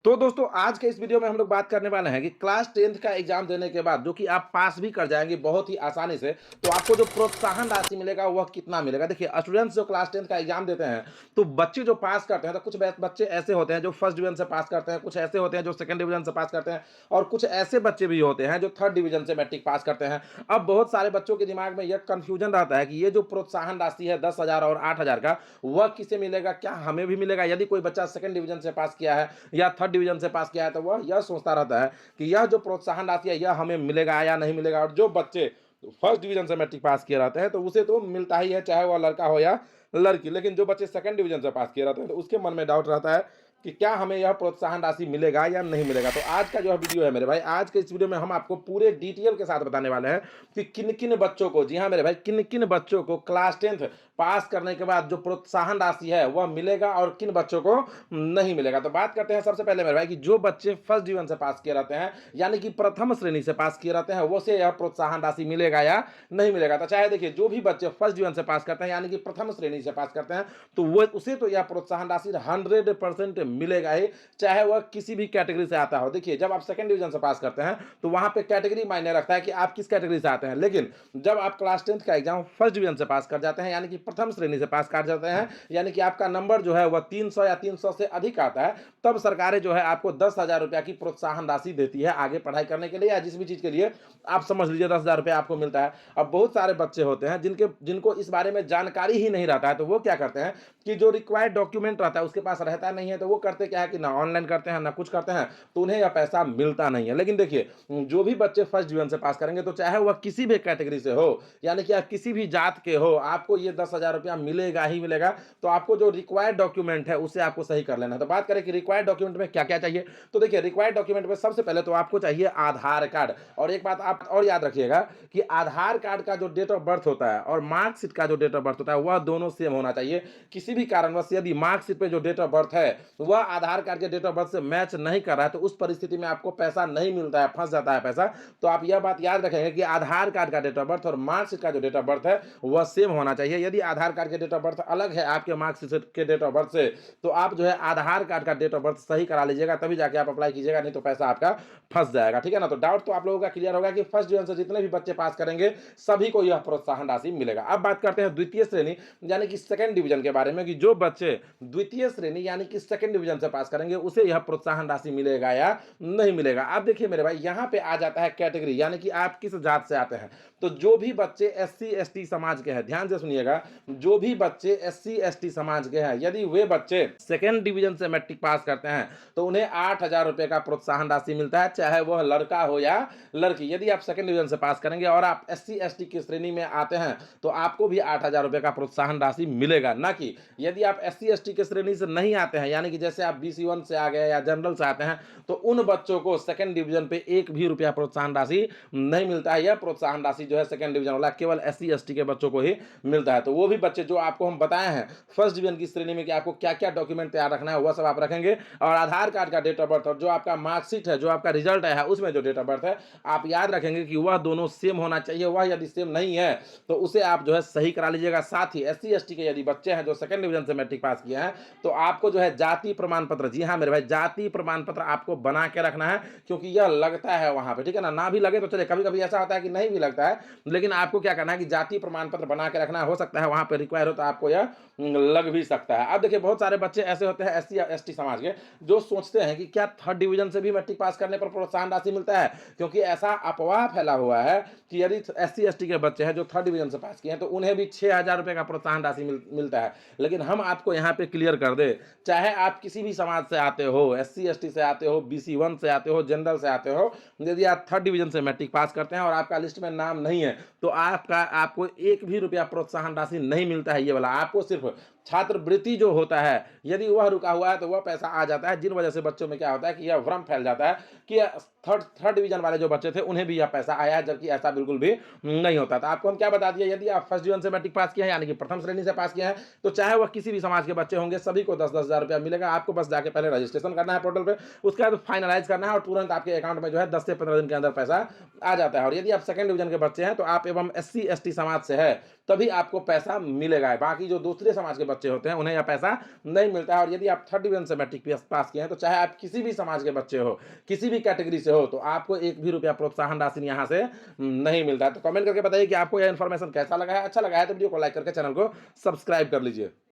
तो दोस्तों आज के इस वीडियो में हम लोग बात करने वाले हैं कि क्लास 10th का एग्जाम देने के बाद जो कि आप पास भी कर जाएंगे बहुत ही आसानी से, तो आपको जो प्रोत्साहन राशि मिलेगा वह कितना मिलेगा। देखिए, स्टूडेंट्स जो क्लास 10th का एग्जाम देते हैं, तो बच्चे जो पास करते हैं, तो कुछ बच्चे ऐसे होते हैं जो फर्स्ट डिवीजन से पास करते हैं, कुछ ऐसे होते हैं जो सेकंड डिवीजन से पास करते हैं, और कुछ ऐसे बच्चे भी होते हैं जो थर्ड डिवीजन से मैट्रिक पास करते हैं। अब बहुत सारे बच्चों के दिमाग में यह कंफ्यूजन रहता है कि ये जो प्रोत्साहन राशि है 10,000 और 8,000 का, वह किसे मिलेगा, क्या हमें भी मिलेगा। यदि कोई बच्चा सेकंड डिवीजन से पास किया है या थर्ड डिवीजन से पास किया है, तो वह यह सोचता रहता है कि यह जो प्रोत्साहन राशि है यह हमें मिलेगा या नहीं मिलेगा। और जो बच्चे फर्स्ट डिवीजन से मैट्रिक पास किए रहते हैं, तो उसे तो मिलता ही है, चाहे वह लड़का हो या लड़की। लेकिन जो बच्चे सेकंड डिवीजन से पास किए रहते हैं, तो उसके मन में डाउट रहता है कि क्या हमें यह प्रोत्साहन राशि मिलेगा या नहीं मिलेगा। तो आज का जो वीडियो है मेरे भाई, आज के इस वीडियो में हम आपको पूरे डिटेल के साथ बताने वाले हैं कि किन किन बच्चों को, जी हाँ मेरे भाई, किन किन बच्चों को क्लास 10th पास करने के बाद जो प्रोत्साहन राशि है वह मिलेगा और किन बच्चों को नहीं मिलेगा। तो बात करते हैं सबसे पहले मेरे भाई कि जो बच्चे फर्स्ट डिवीजन से पास किए रहते हैं, यानी कि प्रथम श्रेणी से पास किए रहते हैं, वो से यह प्रोत्साहन राशि मिलेगा या नहीं मिलेगा। तो चाहे देखिए, जो भी बच्चे फर्स्ट डिवीजन से पास करते हैं यानी कि प्रथम श्रेणी से पास करते हैं, तो वो उसे तो यह प्रोत्साहन राशि 100% मिलेगा ही, चाहे वह किसी भी कैटेगरी से आता हो। देखिए, जब आप सेकंड डिवीजन से पास करते हैं तो वहां पे कैटेगरी मायने रखता है कि आप किस कैटेगरी से आते हैं, लेकिन जब आप क्लास 10th का एग्जाम फर्स्ट डिवीजन से पास कर जाते हैं, यानी कि प्रथम श्रेणी से पास कर जाते हैं, यानी कि आपका नंबर जो है वह 300 या 300 से अधिक आता है, तब सरकारें जो है आपको 10,000 रुपया की प्रोत्साहन राशि देती है आगे पढ़ाई करने के लिए, या जिस भी चीज के लिए आप समझ लीजिए 10,000 रुपया आपको मिलता है। अब बहुत सारे बच्चे होते हैं जिनको इस बारे में जानकारी ही नहीं रहता है, तो वो क्या करते हैं कि जो रिक्वायर्ड डॉक्यूमेंट रहता है उसके पास रहता नहीं है, तो वो करते क्या है कि ना ऑनलाइन करते हैं ना कुछ करते हैं, तो उन्हें यह पैसा मिलता नहीं है। लेकिन देखिए, जो भी बच्चे फर्स्ट डिवीजन से पास करेंगे, तो चाहे वह किसी भी कैटेगरी से हो, यानी कि आप किसी भी जात के हो, आपको ये 10,000 रुपया मिलेगा ही मिलेगा। तो आपको जो रिक्वायर्ड डॉक्यूमेंट है उसे आपको सही कर लेना है। तो बात करें कि रिक्वायर्ड डॉक्यूमेंट में क्या क्या चाहिए, तो देखिए, रिक्वायर्ड डॉक्यूमेंट में सबसे पहले तो आपको चाहिए आधार कार्ड। और एक बात आप और याद रखिएगा कि आधार कार्ड का जो डेट ऑफ बर्थ होता है और मार्कशीट का जो डेट ऑफ बर्थ होता है वह दोनों सेम होना चाहिए। किसी भी कारणवश यदि मार्कशीट पे जो डेट ऑफ बर्थ है वह आधार कार्ड के डेट ऑफ बर्थ से मैच नहीं कर रहा है, तो उस परिस्थिति में आपको पैसा नहीं मिलता है, फंस जाता है पैसा। तो आप यह बात याद रखेंगे कि आधार कार्ड का डेट ऑफ बर्थ और मार्कशीट का जो डेट ऑफ बर्थ है वह सेम होना चाहिए। यदि आधार कार्ड के डेट ऑफ बर्थ अलग है आपके मार्कशीट के डेट ऑफ बर्थ से, तो आप जो है आधार कार्ड का डेट ऑफ बर्थ सही करा लीजिएगा, तभी जाके आप अप्लाई कीजिएगा, नहीं तो पैसा आपका फंस जाएगा। ठीक है ना। तो डाउट तो आप लोगों का क्लियर होगा कि फर्स्ट डिवीजन से जितने भी बच्चे पास करेंगे सभी को यह प्रोत्साहन राशि मिलेगा। अब बात करते हैं द्वितीय श्रेणी यानी कि सेकंड डिवीजन के बारे में कि जो बच्चे द्वितीय श्रेणी यानी कि सेकंड डिवीजन से पास करेंगे उसे यह प्रोत्साहन राशि मिलेगा या नहीं मिलेगा। अब देखिए मेरे भाई, यहां पे आ जाता है कैटेगरी, यानी कि आप किस जात से आते हैं। तो जो भी बच्चे एससी एसटी समाज के हैं, ध्यान से सुनिएगा, जो भी बच्चे एससी एसटी समाज के हैं, यदि वे बच्चे सेकंड डिवीजन से मैट्रिक पास करते हैं, तो उन्हें 8,000 रुपए का प्रोत्साहन राशि मिलता है, चाहे वह लड़का हो या लड़की। यदि आप सेकंड डिवीजन से पास करेंगे और आप एससी एसटी की श्रेणी में आते हैं, तो आपको भी 8,000 रुपए का प्रोत्साहन राशि मिलेगा। ना कि यदि आप एससी एसटी की श्रेणी से नहीं आते हैं, यानी कि जैसे आप बीसी 1 से आ गए या जनरल से आते हैं, तो उन बच्चों को सेकंड डिवीजन पे एक भी रुपया प्रोत्साहन राशि नहीं मिलता है। यह प्रोत्साहन राशि जो है सेकंड डिवीजन वाला केवल एससी एसटी के बच्चों को ही मिलता है। तो वो भी बच्चे जो आपको हम बताए हैं फर्स्ट डिवीजन की श्रेणी में कि आपको क्या क्या डॉक्यूमेंट तैयार रखना है, वह सब आप रखेंगे। और आधार कार्ड का डेट ऑफ बर्थ और जो आपका मार्कशीट है, जो आपका रिजल्ट है उसमें जो डेट ऑफ बर्थ है, आप याद रखेंगे कि वह दोनों सेम होना चाहिए। वह यदि सेम नहीं है तो उसे आप जो है सही करा लीजिएगा। साथ ही एससी एसटी के यदि बच्चे हैं जो सेकंड डिवीजन से मैट्रिक पास किए हैं, तो आपको जो है जाति प्रमाण पत्र, जी हाँ मेरे भाई, जाति प्रमाण पत्र आपको बना के रखना है, क्योंकि यह लगता है वहां पे। ठीक है ना भी लगे तो चले, कभी कभी ऐसा होता है कि नहीं भी लगता है, लेकिन आपको क्या करना है कि जाति प्रमाण पत्र बना के रखना है। हो सकता है वहां पे रिक्वायर हो तो आपको यह लग भी सकता है। अब देखिए, बहुत सारे बच्चे ऐसे होते हैं एससी एसटी समाज के जो सोचते हैं कि क्या थर्ड डिवीजन से भी मैट्रिक पास करने पर प्रोत्साहन राशि मिलता है, क्योंकि ऐसा अफवाह फैला हुआ है कि यदि एससी एसटी के बच्चे हैं जो थर्ड डिवीजन से पास किए हैं, तो उन्हें भी 6,000 रुपए का प्रोत्साहन राशि मिलता है। लेकिन हम आपको यहाँ पे क्लियर कर दे, चाहे आप किसी भी समाज से आते हो, एससी एसटी से आते हो, बीसी 1 से आते हो, जनरल से आते हो, यदि आप थर्ड डिवीजन से मैट्रिक पास करते हैं और आपका लिस्ट में नाम नहीं है, तो आपको एक भी रुपया प्रोत्साहन राशि नहीं मिलता है। ये वाला आपको सिर्फ छात्रवृत्ति जो होता है, यदि वह रुका हुआ है तो वह पैसा आ जाता है, जिन वजह से बच्चों में क्या होता है कि यह भ्रम फैल जाता है कि थर्ड डिवीजन वाले जो बच्चे थे उन्हें भी यह पैसा आया है, जबकि ऐसा बिल्कुल भी नहीं होता। था आपको हम क्या बता दिया, यदि आप फर्स्ट डिवीजन से मैट्रिक पास किया है यानी कि प्रथम श्रेणी से पास किया है, तो चाहे वह किसी भी समाज के बच्चे होंगे, सभी को 10-10 हजार रुपया मिलेगा। आपको बस जाके पहले रजिस्ट्रेशन करना है पोर्टल पे, उसके बाद फाइनलाइज करना है और तुरंत आपके अकाउंट में जो है 10 से 15 दिन के अंदर पैसा आ जाता है। और यदि आप सेकंड डिवीजन के बच्चे हैं तो आप एवं एससी एसटी समाज से है, तभी आपको पैसा मिलेगा। बाकी जो दूसरे समाज के बच्चे होते हैं, उन्हें यह पैसा नहीं मिलता है। और यदि आप थर्ड डिवीज़न से मैट्रिक पास किए हैं, तो चाहे आप किसी भी समाज के बच्चे हो, किसी भी कैटेगरी से हो, तो आपको एक भी रुपया प्रोत्साहन राशि यहाँ से नहीं मिलता है। तो कमेंट करके बताइए कि आपको यह इन्फॉर्मेशन कैसा लगा है? अच्छा लगा है तो वीडियो को लाइक करके चैनल को सब्सक्राइब कर लीजिए।